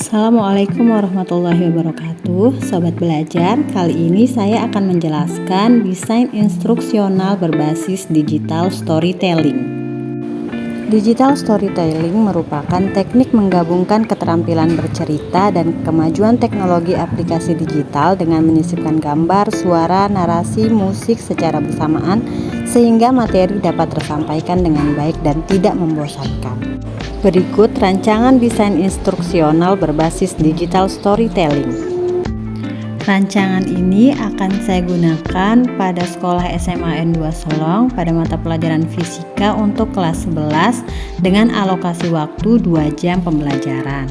Assalamualaikum warahmatullahi wabarakatuh. Sobat belajar, kali ini saya akan menjelaskan desain instruksional berbasis digital storytelling. Digital storytelling merupakan teknik menggabungkan keterampilan bercerita dan kemajuan teknologi aplikasi digital dengan menyisipkan gambar, suara, narasi, musik secara bersamaan sehingga materi dapat tersampaikan dengan baik dan tidak membosankan. Berikut rancangan desain instruksional berbasis digital storytelling. Rancangan ini akan saya gunakan pada sekolah SMA N2 Selong pada mata pelajaran fisika untuk kelas 11 dengan alokasi waktu 2 jam pembelajaran.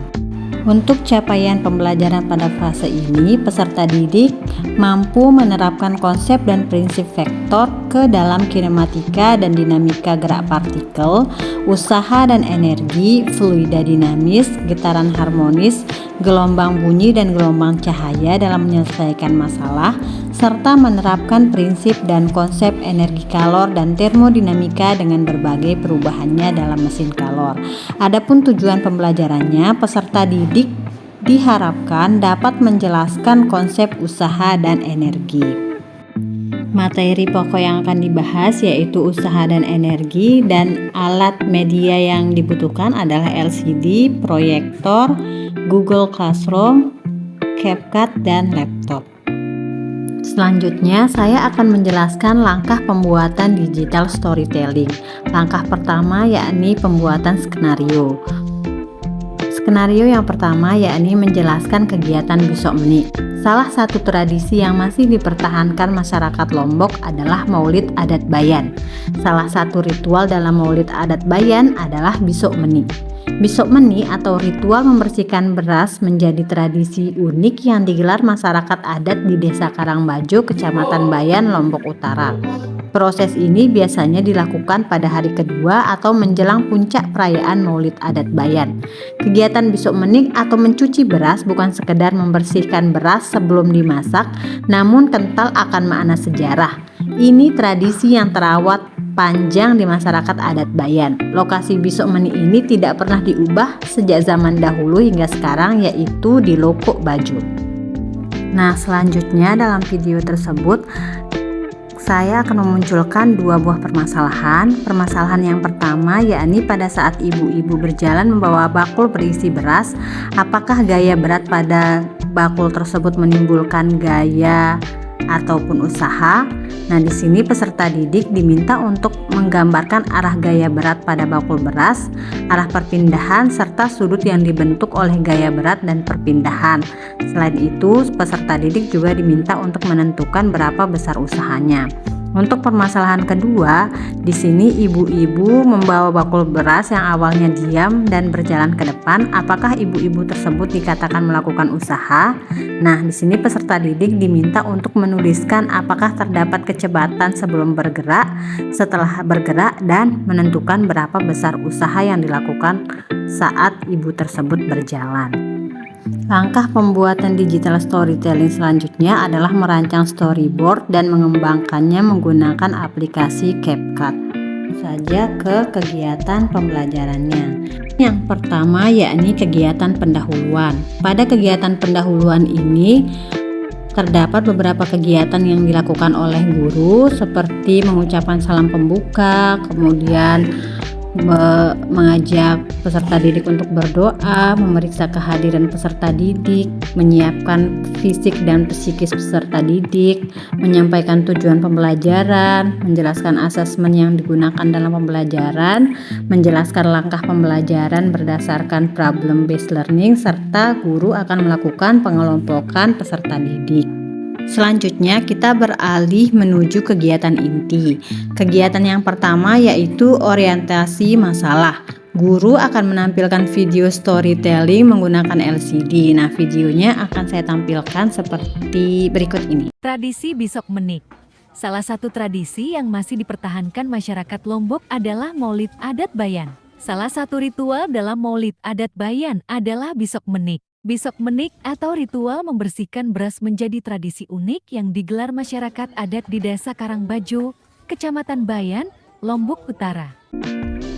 Untuk capaian pembelajaran pada fase ini, peserta didik mampu menerapkan konsep dan prinsip vektor ke dalam kinematika dan dinamika gerak partikel, usaha dan energi, fluida dinamis, getaran harmonis, gelombang bunyi dan gelombang cahaya dalam menyelesaikan masalah, serta menerapkan prinsip dan konsep energi kalor dan termodinamika dengan berbagai perubahannya dalam mesin kalor. Adapun tujuan pembelajarannya, peserta didik diharapkan dapat menjelaskan konsep usaha dan energi. Materi pokok yang akan dibahas yaitu usaha dan energi, dan alat media yang dibutuhkan adalah LCD, proyektor, Google Classroom, CapCut, dan laptop. Selanjutnya, saya akan menjelaskan langkah pembuatan digital storytelling. Langkah pertama yakni pembuatan skenario. Skenario yang pertama yakni menjelaskan kegiatan besok menik. Salah satu tradisi yang masih dipertahankan masyarakat Lombok adalah Maulid Adat Bayan. Salah satu ritual dalam Maulid Adat Bayan adalah besok menik. Besok menik atau ritual membersihkan beras menjadi tradisi unik yang digelar masyarakat adat di Desa Karangbajo, Kecamatan Bayan, Lombok Utara. Proses ini biasanya dilakukan pada hari kedua atau menjelang puncak perayaan Maulid Adat Bayan. Kegiatan besok menik atau mencuci beras bukan sekedar membersihkan beras sebelum dimasak, namun kental akan makna sejarah. Ini tradisi yang terawat panjang di masyarakat adat Bayan. Lokasi besok menik ini tidak pernah diubah sejak zaman dahulu hingga sekarang, yaitu di Lokok Bajo. Nah, selanjutnya dalam video tersebut saya akan memunculkan dua buah permasalahan. Permasalahan yang pertama yakni pada saat ibu-ibu berjalan membawa bakul berisi beras, apakah gaya berat pada bakul tersebut menimbulkan gaya ataupun usaha? Nah, di sini peserta didik diminta untuk menggambarkan arah gaya berat pada bakul beras, arah perpindahan, serta sudut yang dibentuk oleh gaya berat dan perpindahan. Selain itu, peserta didik juga diminta untuk menentukan berapa besar usahanya. Untuk permasalahan kedua, di sini ibu-ibu membawa bakul beras yang awalnya diam dan berjalan ke depan. Apakah ibu-ibu tersebut dikatakan melakukan usaha? Nah, di sini peserta didik diminta untuk menuliskan apakah terdapat kecepatan sebelum bergerak, setelah bergerak, dan menentukan berapa besar usaha yang dilakukan saat ibu tersebut berjalan. Langkah pembuatan digital storytelling selanjutnya adalah merancang storyboard dan mengembangkannya menggunakan aplikasi CapCut. Saja ke kegiatan pembelajarannya. Yang pertama yakni kegiatan pendahuluan. Pada kegiatan pendahuluan ini terdapat beberapa kegiatan yang dilakukan oleh guru seperti mengucapkan salam pembuka, kemudian mengajak peserta didik untuk berdoa, memeriksa kehadiran peserta didik, menyiapkan fisik dan psikis peserta didik, menyampaikan tujuan pembelajaran, menjelaskan asesmen yang digunakan dalam pembelajaran, menjelaskan langkah pembelajaran berdasarkan problem based learning, serta guru akan melakukan pengelompokan peserta didik. Selanjutnya kita beralih menuju kegiatan inti. Kegiatan yang pertama yaitu orientasi masalah. Guru akan menampilkan video storytelling menggunakan LCD. Nah, videonya akan saya tampilkan seperti berikut ini. Tradisi besok menik. Salah satu tradisi yang masih dipertahankan masyarakat Lombok adalah Maulid Adat Bayan. Salah satu ritual dalam Maulid Adat Bayan adalah besok menik. Besok menik atau ritual membersihkan beras menjadi tradisi unik yang digelar masyarakat adat di Desa Karangbajo, Kecamatan Bayan, Lombok Utara.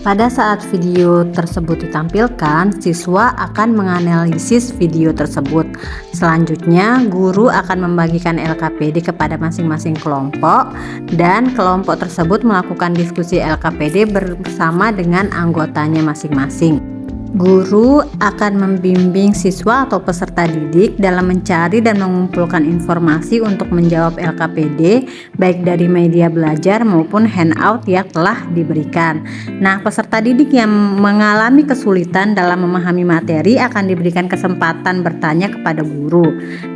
Pada saat video tersebut ditampilkan, siswa akan menganalisis video tersebut. Selanjutnya, guru akan membagikan LKPD kepada masing-masing kelompok dan kelompok tersebut melakukan diskusi LKPD bersama dengan anggotanya masing-masing. Guru akan membimbing siswa atau peserta didik dalam mencari dan mengumpulkan informasi untuk menjawab LKPD baik dari media belajar maupun handout yang telah diberikan. Nah, peserta didik yang mengalami kesulitan dalam memahami materi akan diberikan kesempatan bertanya kepada guru,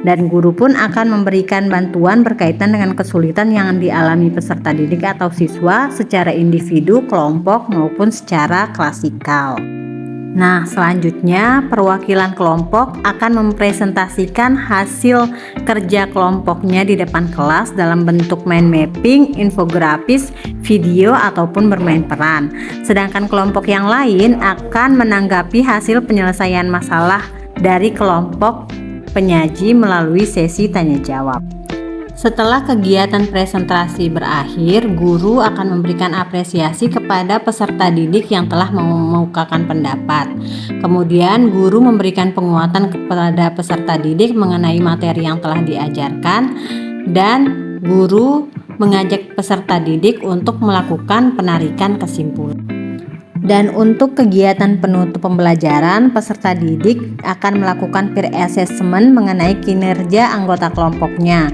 dan guru pun akan memberikan bantuan berkaitan dengan kesulitan yang dialami peserta didik atau siswa secara individu, kelompok maupun secara klasikal. Nah, selanjutnya perwakilan kelompok akan mempresentasikan hasil kerja kelompoknya di depan kelas dalam bentuk mind mapping, infografis, video, ataupun bermain peran. Sedangkan kelompok yang lain akan menanggapi hasil penyelesaian masalah dari kelompok penyaji melalui sesi tanya jawab. Setelah kegiatan presentasi berakhir, guru akan memberikan apresiasi kepada peserta didik yang telah mengemukakan pendapat. Kemudian, guru memberikan penguatan kepada peserta didik mengenai materi yang telah diajarkan, dan guru mengajak peserta didik untuk melakukan penarikan kesimpulan. Dan untuk kegiatan penutup pembelajaran, peserta didik akan melakukan peer assessment mengenai kinerja anggota kelompoknya.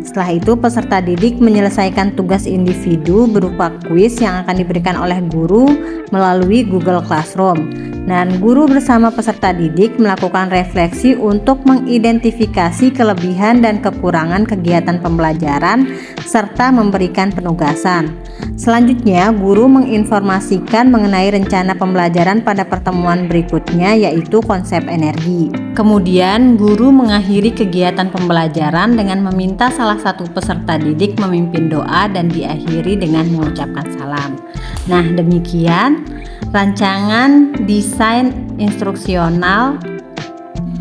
Setelah itu, peserta didik menyelesaikan tugas individu berupa kuis yang akan diberikan oleh guru melalui Google Classroom. Dan guru bersama peserta didik melakukan refleksi untuk mengidentifikasi kelebihan dan kekurangan kegiatan pembelajaran serta memberikan penugasan. Selanjutnya, guru menginformasikan mengenai rencana pembelajaran pada pertemuan berikutnya, yaitu konsep energi. Kemudian, guru mengakhiri kegiatan pembelajaran dengan meminta salah satu peserta didik memimpin doa dan diakhiri dengan mengucapkan salam. Nah, demikian rancangan desain instruksional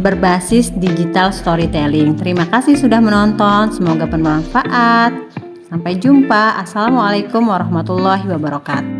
berbasis digital storytelling. Terima kasih sudah menonton, semoga bermanfaat. Sampai jumpa. Assalamualaikum warahmatullahi wabarakatuh.